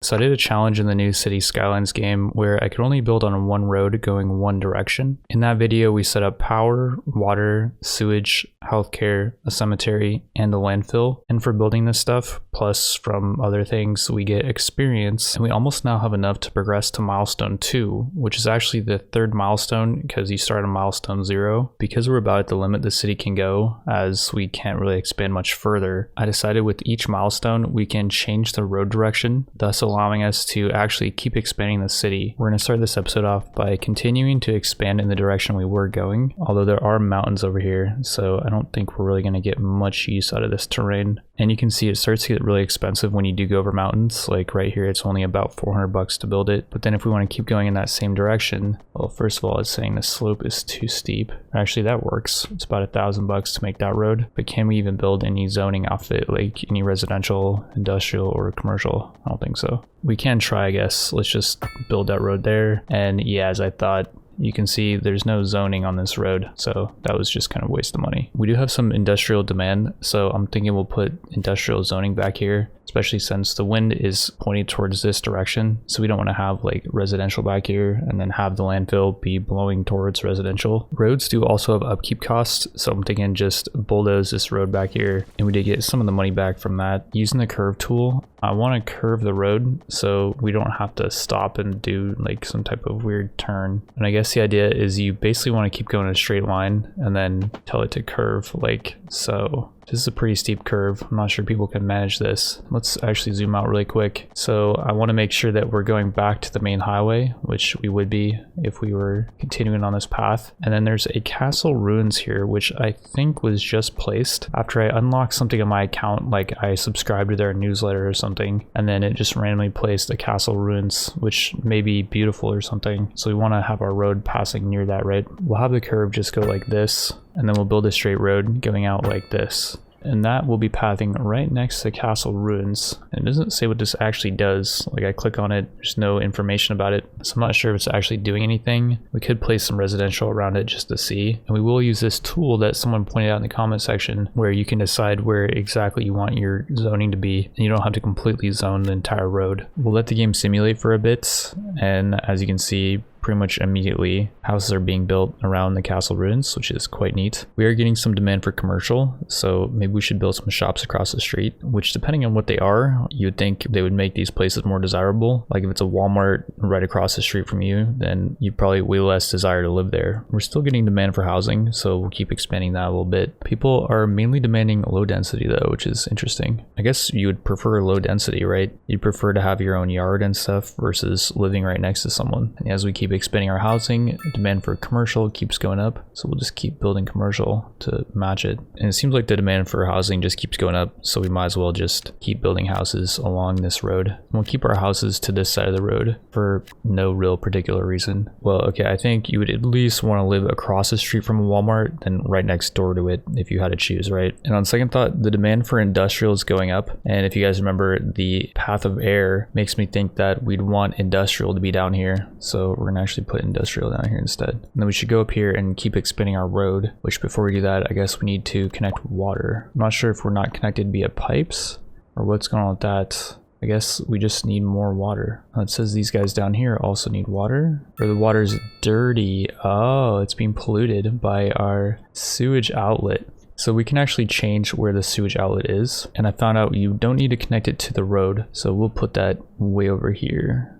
So I did a challenge in the new City Skylines game where I could only build on one road going one direction. In that video, we set up power, water, sewage, healthcare, a cemetery, and a landfill. And for building this stuff, plus from other things, we get experience. And we almost now have enough to progress to milestone 2, which is actually the third milestone because you start on milestone 0. Because we're about at the limit the city can go, as we can't really expand much further, I decided with each milestone, we can change the road direction, thus allowing us to actually keep expanding the city. We're going to start this episode off by continuing to expand in the direction we were going, although there are mountains over here, so I don't think we're really going to get much use out of this terrain. And you can see it starts to get really expensive when you do go over mountains. Like right here, it's only about 400 bucks to build it. But then if we want to keep going in that same direction, well, first of all, it's saying the slope is too steep. Actually, that works. It's about 1,000 bucks to make that road. But can we even build any zoning off it, like any residential, industrial, or commercial? I don't think so. We can try, I guess. Let's just build that road there. And yeah, as I thought, you can see there's no zoning on this road, so that was just kind of a waste of money. We do have some industrial demand, so I'm thinking we'll put industrial zoning back here, especially since the wind is pointing towards this direction. So we don't want to have like residential back here and then have the landfill be blowing towards residential. Roads do also have upkeep costs, so I'm thinking just bulldoze this road back here, and we did get some of the money back from that. Using the curve tool, I want to curve the road so we don't have to stop and do like some type of weird turn. And I guess the idea is you basically want to keep going in a straight line and then tell it to curve like so. This is a pretty steep curve. I'm not sure people can manage this. Let's actually zoom out really quick. So I want to make sure that we're going back to the main highway, which we would be if we were continuing on this path. And then there's a castle ruins here, which I think was just placed after I unlocked something on my account, like I subscribed to their newsletter or something, and then it just randomly placed a castle ruins, which may be beautiful or something. So we want to have our road passing near that, right? We'll have the curve just go like this, and then we'll build a straight road going out like this. And that will be pathing right next to castle ruins. And it doesn't say what this actually does. Like I click on it, there's no information about it, so I'm not sure if it's actually doing anything. We could place some residential around it just to see. And we will use this tool that someone pointed out in the comment section where you can decide where exactly you want your zoning to be, and you don't have to completely zone the entire road. We'll let the game simulate for a bit, and as you can see, pretty much immediately houses are being built around the castle ruins, which is quite neat. We are getting some demand for commercial, so maybe we should build some shops across the street, which depending on what they are, you would think they would make these places more desirable. Like if it's a Walmart right across the street from you, then you probably way less desire to live there. We're still getting demand for housing, so we'll keep expanding that a little bit. People are mainly demanding low density though, which is interesting. I guess you would prefer low density, right? You'd prefer to have your own yard and stuff versus living right next to someone. And as we keep expanding our housing, demand for commercial keeps going up, so we'll just keep building commercial to match it. And it seems like the demand for housing just keeps going up, so we might as well just keep building houses along this road. And we'll keep our houses to this side of the road for no real particular reason. Well, okay, I think you would at least want to live across the street from a Walmart than right next door to it if you had to choose, right? And on second thought, the demand for industrial is going up, and if you guys remember, the path of air makes me think that we'd want industrial to be down here, so we're gonna actually put industrial down here instead. And then we should go up here and keep expanding our road, which before we do that, I guess we need to connect water. I'm not sure if we're not connected via pipes or what's going on with that. I guess we just need more water. It says these guys down here also need water, or the water's dirty. Oh, it's being polluted by our sewage outlet. So we can actually change where the sewage outlet is. And I found out you don't need to connect it to the road. So we'll put that way over here.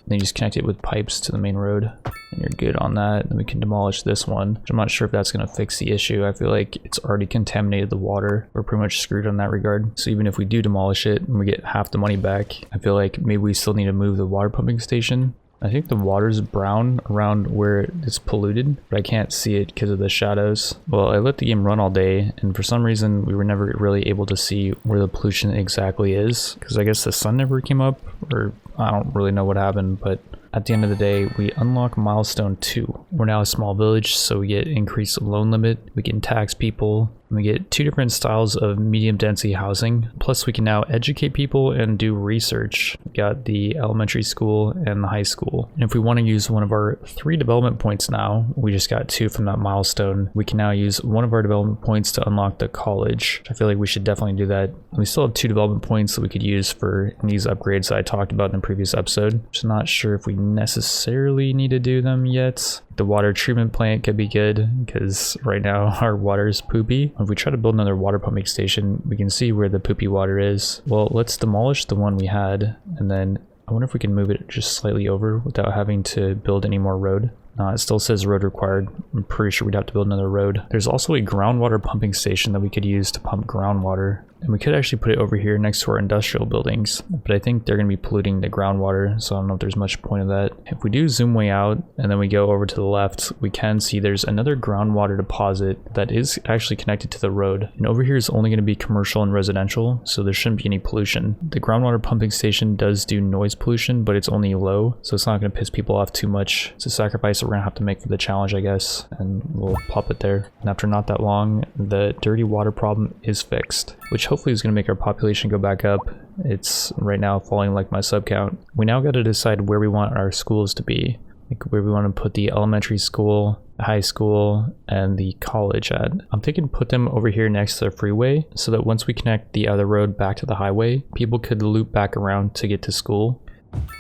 Then you just connect it with pipes to the main road and you're good on that. Then we can demolish this one, which I'm not sure if that's going to fix the issue. I feel like it's already contaminated the water. We're pretty much screwed on that regard. So even if we do demolish it and we get half the money back, I feel like maybe we still need to move the water pumping station. I think the water's brown around where it's polluted, but I can't see it because of the shadows. Well, I let the game run all day, and for some reason we were never really able to see where the pollution exactly is, because I guess the sun never came up, or I don't really know what happened, but at the end of the day, we unlock milestone 2. We're now a small village, so we get increased loan limit, we can tax people, We get 2 different styles of medium density housing. Plus we can now educate people and do research. We got the elementary school and the high school. And if we want to use one of our 3 development points now, we just got 2 from that milestone. We can now use one of our development points to unlock the college. I feel like we should definitely do that. And we still have 2 development points that we could use for these upgrades that I talked about in the previous episode. Just not sure if we necessarily need to do them yet. The water treatment plant could be good because right now our water is poopy. If we try to build another water pumping station, we can see where the poopy water is. Well, let's demolish the one we had, and then I wonder if we can move it just slightly over without having to build any more road. It still says road required. I'm pretty sure we'd have to build another road. There's also a groundwater pumping station that we could use to pump groundwater. And we could actually put it over here next to our industrial buildings, but I think they're going to be polluting the groundwater, so I don't know if there's much point of that. If we do zoom way out and then we go over to the left, we can see there's another groundwater deposit that is actually connected to the road. And over here is only going to be commercial and residential, so there shouldn't be any pollution. The groundwater pumping station does do noise pollution, but it's only low, so it's not going to piss people off too much. It's a sacrifice that we're going to have to make for the challenge, I guess, and we'll pop it there. And after not that long, the dirty water problem is fixed, which hopefully is going to make our population go back up. It's right now falling like my sub count. We now got to decide where we want our schools to be, like where we want to put the elementary school, high school, and the college at. I'm thinking put them over here next to the freeway so that once we connect the other road back to the highway, people could loop back around to get to school.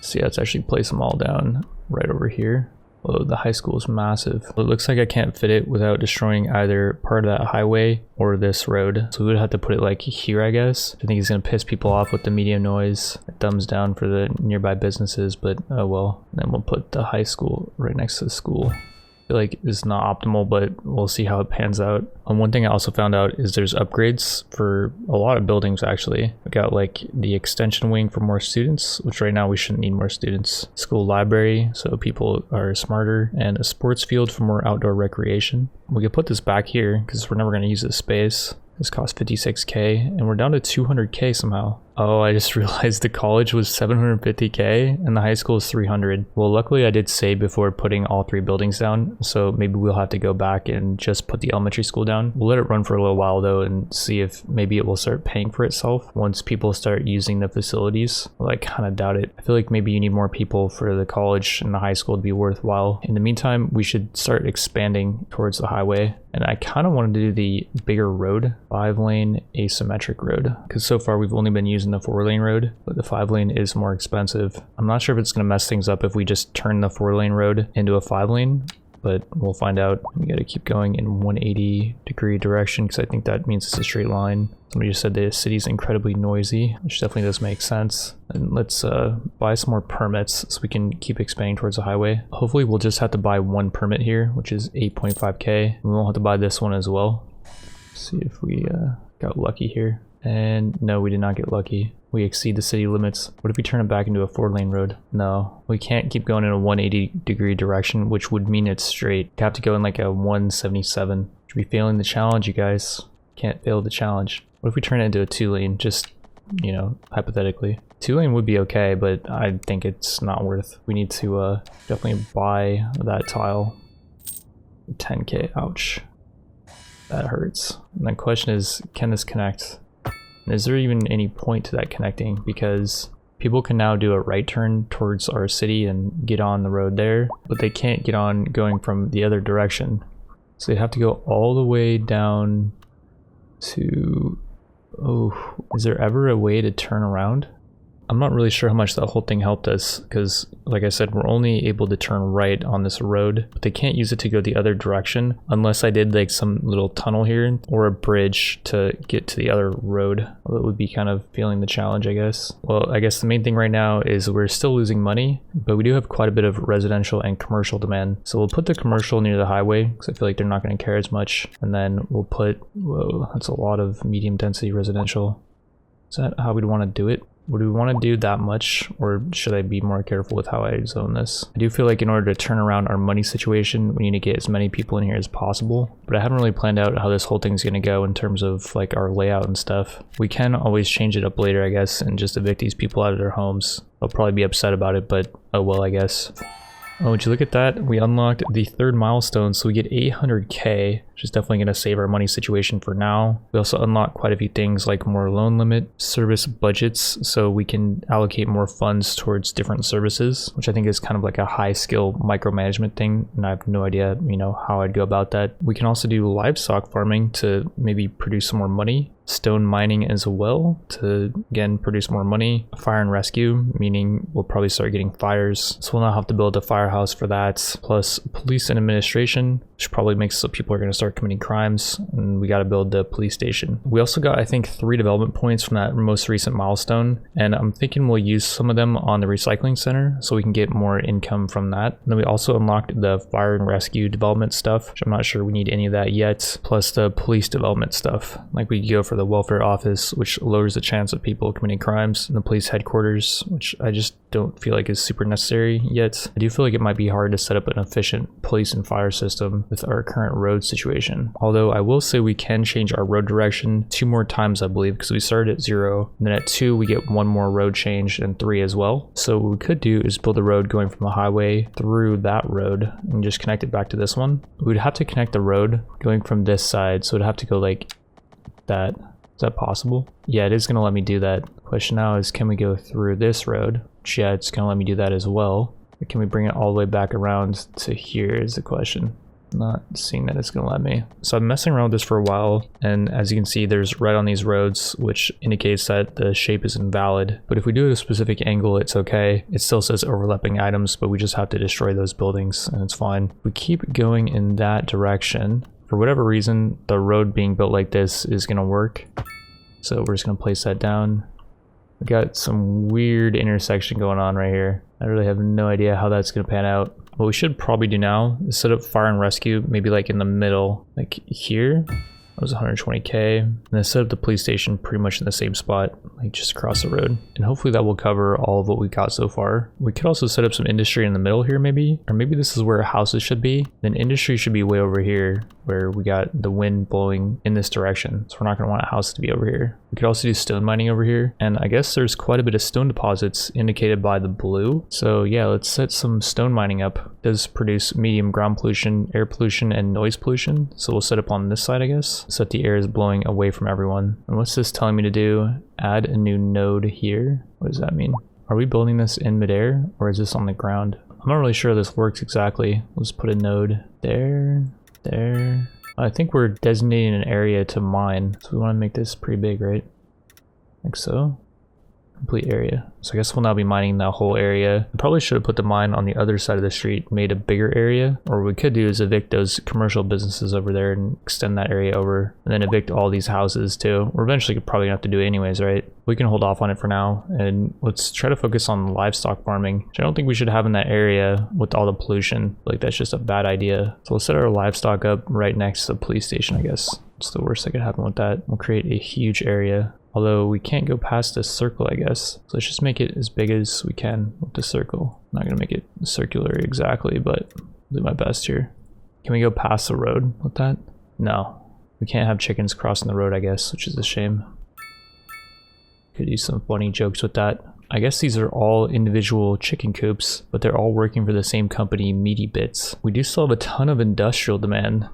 So yeah, let's actually place them all down right over here. Oh, the high school is massive. It looks like I can't fit it without destroying either part of that highway or this road. So we would have to put it like here, I guess. I think it's gonna piss people off with the medium noise. Thumbs down for the nearby businesses, but oh well. And then we'll put the high school right next to the school. I feel like it's not optimal, but we'll see how it pans out. And one thing I also found out is there's upgrades for a lot of buildings actually. We got like the extension wing for more students, which right now we shouldn't need more students. School library, so people are smarter, and a sports field for more outdoor recreation. We could put this back here because we're never going to use this space. This cost 56k and we're down to 200k somehow. Oh, I just realized the college was 750k and the high school is 300. Well, luckily I did save before putting all 3 buildings down, so maybe we'll have to go back and just put the elementary school down. We'll let it run for a little while though and see if maybe it will start paying for itself once people start using the facilities. Well, I kind of doubt it. I feel like maybe you need more people for the college and the high school to be worthwhile. In the meantime, we should start expanding towards the highway. And I kind of wanted to do the bigger road, 5-lane asymmetric road, because so far we've only been using the 4-lane road, but the 5-lane is more expensive. I'm not sure if it's going to mess things up if we just turn the 4-lane road into a 5-lane, but we'll find out. We got to keep going in 180-degree direction because I think that means it's a straight line. Somebody just said the city's incredibly noisy, which definitely does make sense. And let's buy some more permits so we can keep expanding towards the highway. Hopefully we'll just have to buy 1 permit here, which is 8.5k. We won't have to buy this one as well. Let's see if we got lucky here. And no, we did not get lucky. We exceed the city limits. What if we turn it back into a 4-lane road? No, we can't keep going in a 180-degree direction, which would mean it's straight. You have to go in like a 177. Should be failing the challenge, you guys. Can't fail the challenge. What if we turn it into a 2-lane? Just, you know, hypothetically. 2-lane would be okay, but I think it's not worth. We need to definitely buy that tile. 10k, ouch. That hurts. And the question is, can this connect? And is there even any point to that connecting? Because people can now do a right turn towards our city and get on the road there, but they can't get on going from the other direction. So they have to go all the way down to... Oh, is there ever a way to turn around? I'm not really sure how much that whole thing helped us because, like I said, we're only able to turn right on this road, but they can't use it to go the other direction unless I did like some little tunnel here or a bridge to get to the other road. That would be kind of feeling the challenge, I guess. Well, I guess the main thing right now is we're still losing money, but we do have quite a bit of residential and commercial demand. So we'll put the commercial near the highway because I feel like they're not going to care as much. And then we'll put, whoa, that's a lot of medium density residential. Is that how we'd want to do it? Would we want to do that much, or should I be more careful with how I zone this? I do feel like in order to turn around our money situation, we need to get as many people in here as possible, but I haven't really planned out how this whole thing's going to go in terms of like our layout and stuff. We can always change it up later, I guess, and just evict these people out of their homes. They'll probably be upset about it, but oh well, I guess. Oh, would you look at that? We unlocked the third milestone, so we get 800k, which is definitely going to save our money situation for now. We also unlock quite a few things like more loan limit, service budgets, so we can allocate more funds towards different services, which I think is kind of like a high skill micromanagement thing, and I have no idea, how I'd go about that. We can also do livestock farming to maybe produce some more money. Stone mining as well to again produce more money. Fire and rescue, meaning we'll probably start getting fires, so we'll not have to build a firehouse for that. Plus police and administration, which probably makes so people are going to start committing crimes, and we got to build the police station. We also got, I think, 3 development points from that most recent milestone, and I'm thinking we'll use some of them on the recycling center so we can get more income from that. And then we also unlocked the fire and rescue development stuff, which I'm not sure we need any of that yet, plus the police development stuff. Like we go for the welfare office, which lowers the chance of people committing crimes, and the police headquarters, which I just don't feel like is super necessary yet. I do feel like it might be hard to set up an efficient police and fire system with our current road situation. Although I will say we can change our road direction 2 more times, I believe, because we started at 0, and then at 2 we get 1 more road change, and 3 as well. So what we could do is build a road going from the highway through that road and just connect it back to this one. We would have to connect the road going from this side, so it'd have to go like that. Is that possible? Yeah, it is going to let me do that. Question now is, can we go through this road? Yeah, it's going to let me do that as well. Or can we bring it all the way back around to here is the question. Not seeing that it's going to let me. So I'm messing around with this for a while, and as you can see, there's red on these roads, which indicates that the shape is invalid. But if we do it at a specific angle, it's okay. It still says overlapping items, but we just have to destroy those buildings, and it's fine. We keep going in that direction. For whatever reason, the road being built like this is going to work. So we're just going to place that down. We got some weird intersection going on right here. I really have no idea how that's going to pan out. What we should probably do now is set up fire and rescue, maybe like in the middle, like here. That was 120k. And then set up the police station pretty much in the same spot, like just across the road. And hopefully that will cover all of what we got so far. We could also set up some industry in the middle here maybe, or maybe this is where houses should be. Then industry should be way over here where we got the wind blowing in this direction. So we're not gonna want a house to be over here. We could also do stone mining over here. And I guess there's quite a bit of stone deposits indicated by the blue. So yeah, let's set some stone mining up. It does produce medium ground pollution, air pollution, and noise pollution. So we'll set up on this side, I guess, so that the air is blowing away from everyone. And what's this telling me to do? Add a new node here. What does that mean? Are we building this in midair, or is this on the ground? I'm not really sure how this works exactly. Let's put a node there, there. I think we're designating an area to mine, so we want to make this pretty big, right? Like so. Complete area. So I guess we'll now be mining that whole area. I probably should have put the mine on the other side of the street, made a bigger area. Or what we could do is evict those commercial businesses over there and extend that area over, and then evict all these houses too. We're eventually probably gonna have to do it anyways, right? We can hold off on it for now, and let's try to focus on livestock farming, which I don't think we should have in that area with all the pollution. Like that's just a bad idea. So let's set our livestock up right next to the police station, I guess. It's the worst that could happen with that. We'll create a huge area. Although we can't go past this circle, I guess. So let's just make it as big as we can with the circle. I'm not gonna make it circular exactly, but I'll do my best here. Can we go past the road with that? No. We can't have chickens crossing the road, I guess, which is a shame. Could use some funny jokes with that. I guess these are all individual chicken coops, but they're all working for the same company, Meaty Bits. We do still have a ton of industrial demand.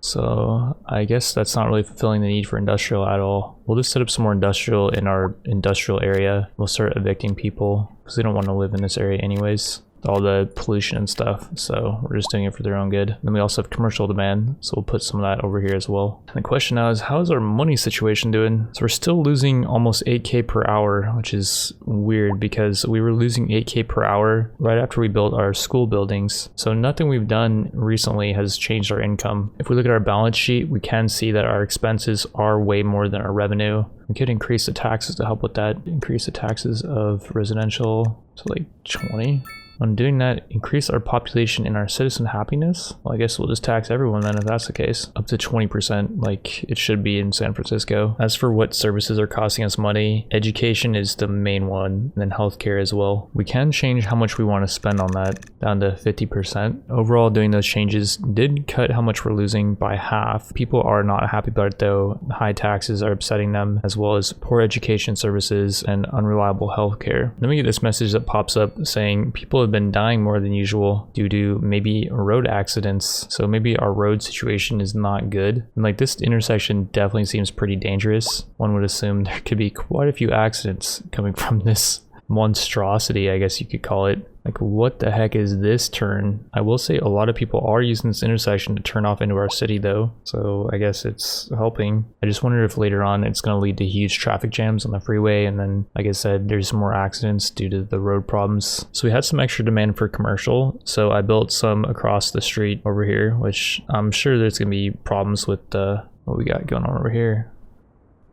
So I guess that's not really fulfilling the need for industrial at all. We'll just set up some more industrial in our industrial area. We'll start evicting people because they don't want to live in this area anyways. All the pollution and stuff, so we're just doing it for their own good. Then we also have commercial demand, so we'll put some of that over here as well. And the question now is, how is our money situation doing? So we're still losing almost 8k per hour, which is weird because we were losing 8k per hour right after we built our school buildings. So nothing we've done recently has changed our income. If we look at our balance sheet, we can see that our expenses are way more than our revenue. We could increase the taxes to help with that. Increase the taxes of residential to like 20. On doing that, increase our population and our citizen happiness. Well, I guess we'll just tax everyone then if that's the case. Up to 20% like it should be in San Francisco. As for what services are costing us money, education is the main one, and then healthcare as well. We can change how much we want to spend on that down to 50%. Overall, doing those changes did cut how much we're losing by half. People are not happy about it though. High taxes are upsetting them, as well as poor education services and unreliable healthcare. Then we get this message that pops up saying people have been dying more than usual due to maybe road accidents. So maybe our road situation is not good. And like this intersection definitely seems pretty dangerous. One would assume there could be quite a few accidents coming from this monstrosity, I guess you could call it. Like, what the heck is this turn? I will say a lot of people are using this intersection to turn off into our city though, so I guess it's helping. I just wonder if later on it's going to lead to huge traffic jams on the freeway, and then, like I said, there's more accidents due to the road problems. So we had some extra demand for commercial, so I built some across the street over here, which I'm sure there's going to be problems with what we got going on over here.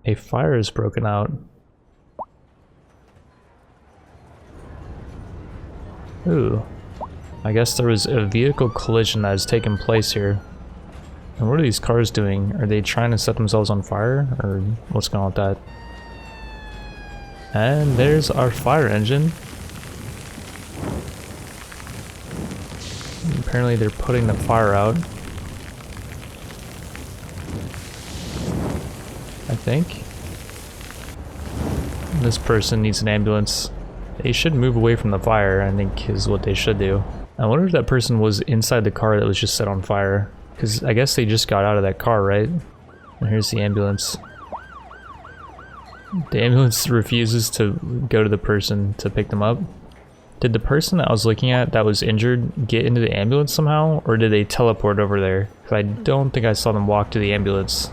A fire is broken out. Ooh, I guess there was a vehicle collision that has taken place here. And what are these cars doing? Are they trying to set themselves on fire, or what's going on with that? And there's our fire engine. Apparently they're putting the fire out. I think. This person needs an ambulance. They should move away from the fire, I think, is what they should do. I wonder if that person was inside the car that was just set on fire. Because I guess they just got out of that car, right? And here's the ambulance. The ambulance refuses to go to the person to pick them up. Did the person that I was looking at that was injured get into the ambulance somehow? Or did they teleport over there? Because I don't think I saw them walk to the ambulance.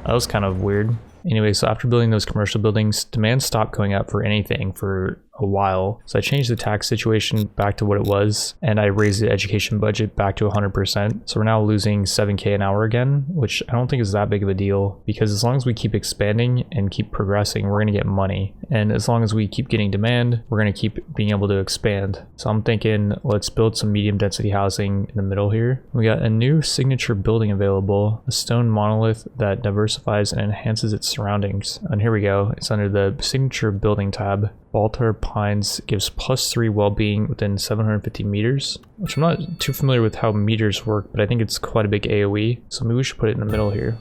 That was kind of weird. Anyway, so after building those commercial buildings, demand stopped going up for anything for a while. So I changed the tax situation back to what it was, and I raised the education budget back to 100%. So we're now losing 7K an hour again, which I don't think is that big of a deal, because as long as we keep expanding and keep progressing, we're gonna get money. And as long as we keep getting demand, we're gonna keep being able to expand. So I'm thinking, let's build some medium density housing in the middle here. We got a new signature building available, a stone monolith that diversifies and enhances its surroundings. And here we go, it's under the signature building tab. Baltar Pines gives +3 well-being within 750 meters, which I'm not too familiar with how meters work, but I think it's quite a big AoE, so maybe we should put it in the middle here.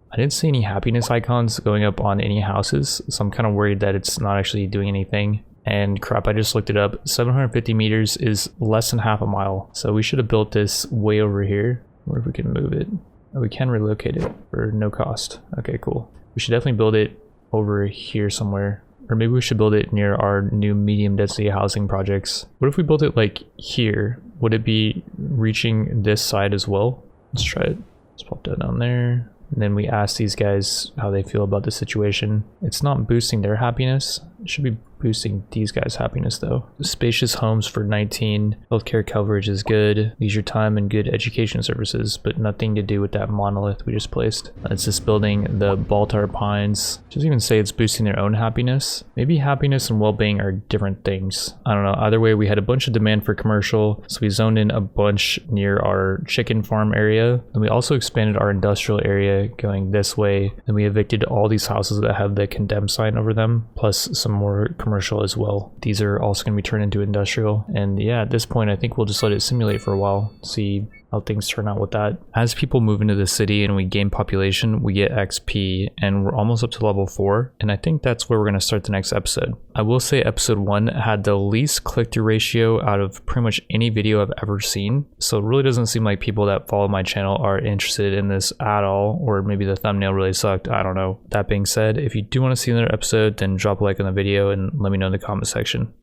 I didn't see any happiness icons going up on any houses, so I'm kind of worried that it's not actually doing anything. And crap, I just looked it up. 750 meters is less than half a mile, so we should have built this way over here. I wonder if we can move it. Oh, we can relocate it for no cost. Okay, cool. We should definitely build it over here somewhere. Or maybe we should build it near our new medium density housing projects. What if we built it like here? Would it be reaching this side as well? Let's try it. Let's pop that down there. And then we ask these guys how they feel about the situation. It's not boosting their happiness. It should be boosting these guys' happiness though. Spacious homes for 19. Healthcare coverage is good. Leisure time and good education services, but nothing to do with that monolith we just placed. It's just building the Baltar Pines. Doesn't even say it's boosting their own happiness. Maybe happiness and well-being are different things. I don't know. Either way, we had a bunch of demand for commercial, so we zoned in a bunch near our chicken farm area. And we also expanded our industrial area going this way. And we evicted all these houses that have the condemned sign over them, plus some more commercial as well. These are also going to be turned into industrial, and yeah, at this point I think we'll just let it simulate for a while, see how things turn out with that. As people move into the city and we gain population, we get XP, and we're almost up to level 4, and I think that's where we're going to start the next episode. I will say episode 1 had the least click-through ratio out of pretty much any video I've ever seen, so it really doesn't seem like people that follow my channel are interested in this at all, or maybe the thumbnail really sucked, I don't know. That being said, if you do want to see another episode, then drop a like on the video and let me know in the comment section.